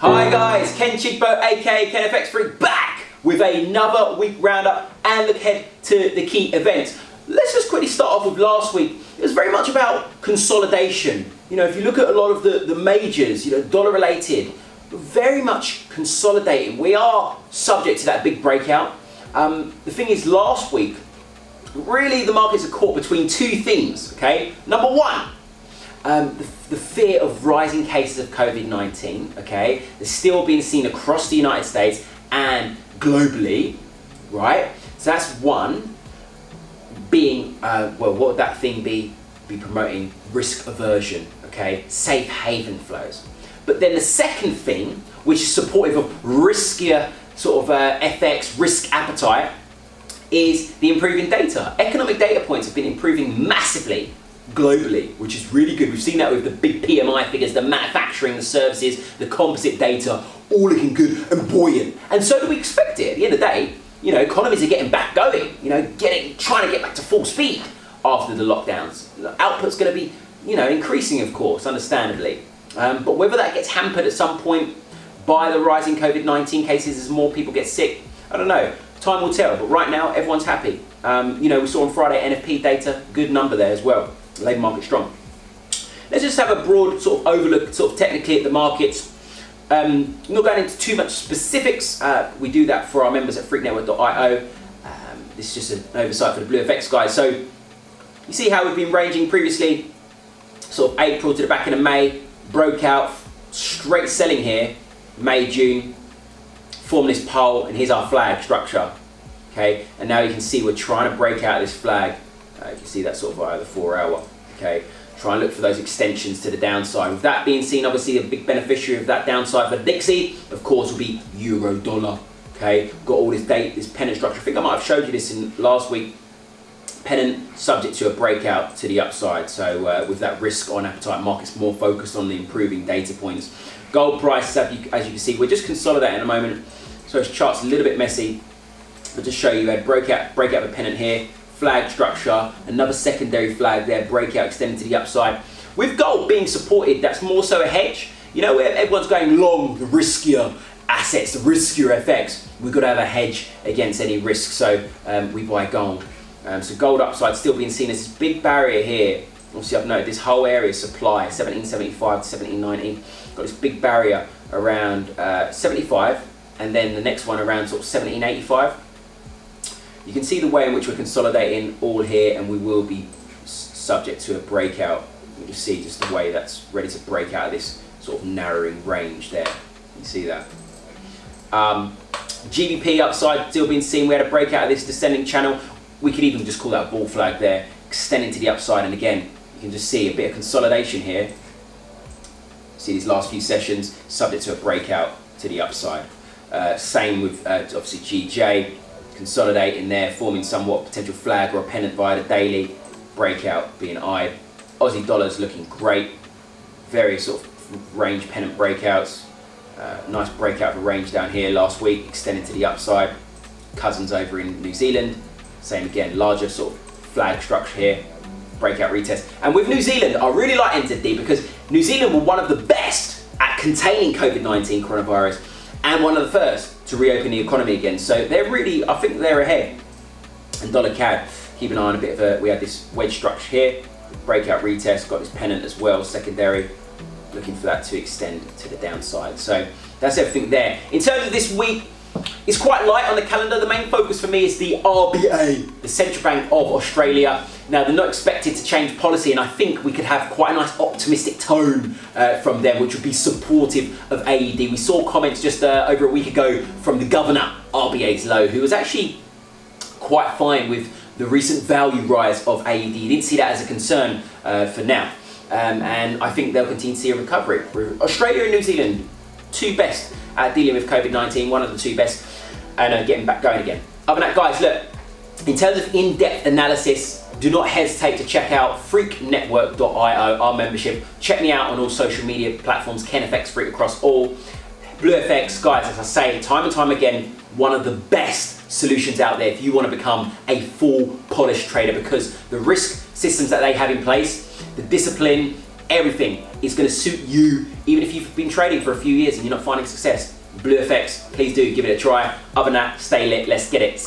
Hi guys, Ken Chigbo aka KenFX Freak back with another week roundup and look ahead to the key events. Let's just quickly start off with last week. It was very much about consolidation. You know, if you look at a lot of the majors, you know, dollar related, very much consolidating. We are subject to that big breakout. The thing is, last week, really the markets are caught between two things, okay? Number one, the fear of rising cases of COVID-19, okay? They're still being seen across the United States and globally, right? So that's one, being, well, what would that thing be? Be promoting risk aversion, okay? Safe haven flows. But then the second thing, which is supportive of riskier sort of FX risk appetite, is the improving data. Economic data points have been improving massively globally, which is really good. We've seen that with the big PMI figures, the manufacturing, the services, the composite data, all looking good and buoyant. And so do we expect it. At the end of the day, you know, economies are getting back going, you know, trying to get back to full speed after the lockdowns. Output's going to be, you know, increasing, of course, understandably. But whether that gets hampered at some point by the rising COVID-19 cases as more people get sick, I don't know. Time will tell. But right now, everyone's happy. You know, we saw on Friday NFP data, good number there as well. Labour market strong. Let's just have a broad sort of overlook, sort of technically at the markets. Not going into too much specifics. We do that for our members at freaknetwork.io. This is just an oversight for the BluFX guys. So you see how we've been ranging previously, sort of April to the back end of May. Broke out, straight selling here, May, June, form this pole, and here's our flag structure, okay? And now you can see we're trying to break out this flag. You can see that sort of via the 4 hour, okay? Try and look for those extensions to the downside. With that being seen, obviously a big beneficiary of that downside for Dixie, of course, will be euro dollar, okay? Got all this pennant structure. I think I might have showed you this in last week. Pennant subject to a breakout to the upside. So with that risk on appetite, markets more focused on the improving data points. Gold price, as you can see, we're just consolidating at the moment. So this chart's a little bit messy, but just show you, we had breakout of a pennant here, flag structure, another secondary flag there, breakout extending to the upside. With gold being supported, that's more so a hedge. You know, where everyone's going long the riskier assets, the riskier FX, we've got to have a hedge against any risk. So we buy gold. So gold upside still being seen as this big barrier here. Obviously I've noted this whole area supply, 1775 to 1790. Got this big barrier around 75, and then the next one around sort of 1785. You can see the way in which we're consolidating all here, and we will be subject to a breakout. You can see just the way that's ready to break out of this sort of narrowing range there. You see that. GBP upside still being seen. We had a breakout of this descending channel. We could even just call that a bull flag there, extending to the upside. And again, you can just see a bit of consolidation here. See these last few sessions, subject to a breakout to the upside. Same with obviously GJ, consolidating there, forming somewhat potential flag or a pennant via the daily, breakout being eyed. Aussie dollars looking great, various sort of range pennant breakouts. Nice breakout of a range down here last week, extending to the upside. Cousins over in New Zealand. Same again, larger sort of flag structure here, breakout retest. And with New Zealand, I really like NZD because New Zealand were one of the best at containing COVID-19 coronavirus and one of the first to reopen the economy again. So they're really, I think they're ahead. And dollar CAD, keep an eye on a bit of we had this wedge structure here, breakout retest, got this pennant as well, secondary, looking for that to extend to the downside. So that's everything there. In terms of this week, it's quite light on the calendar. The main focus for me is the RBA, the Central Bank of Australia. Now, they're not expected to change policy, and I think we could have quite a nice optimistic tone from them, which would be supportive of AED. We saw comments just over a week ago from the governor, RBA's Low, who was actually quite fine with the recent value rise of AED. He didn't see that as a concern for now. And I think they'll continue to see a recovery. Australia and New Zealand, two best at dealing with COVID-19, one of the two best, and getting back going again. Other than that, guys, look, in terms of in-depth analysis, do not hesitate to check out freaknetwork.io, our membership. Check me out on all social media platforms, KenFX Freak across all. BluFX, guys, as I say time and time again, one of the best solutions out there if you want to become a full polished trader, because the risk systems that they have in place, the discipline, everything is going to suit you, even if you've been trading for a few years and you're not finding success. BluFX, please do give it a try. Other than that, stay lit, let's get it.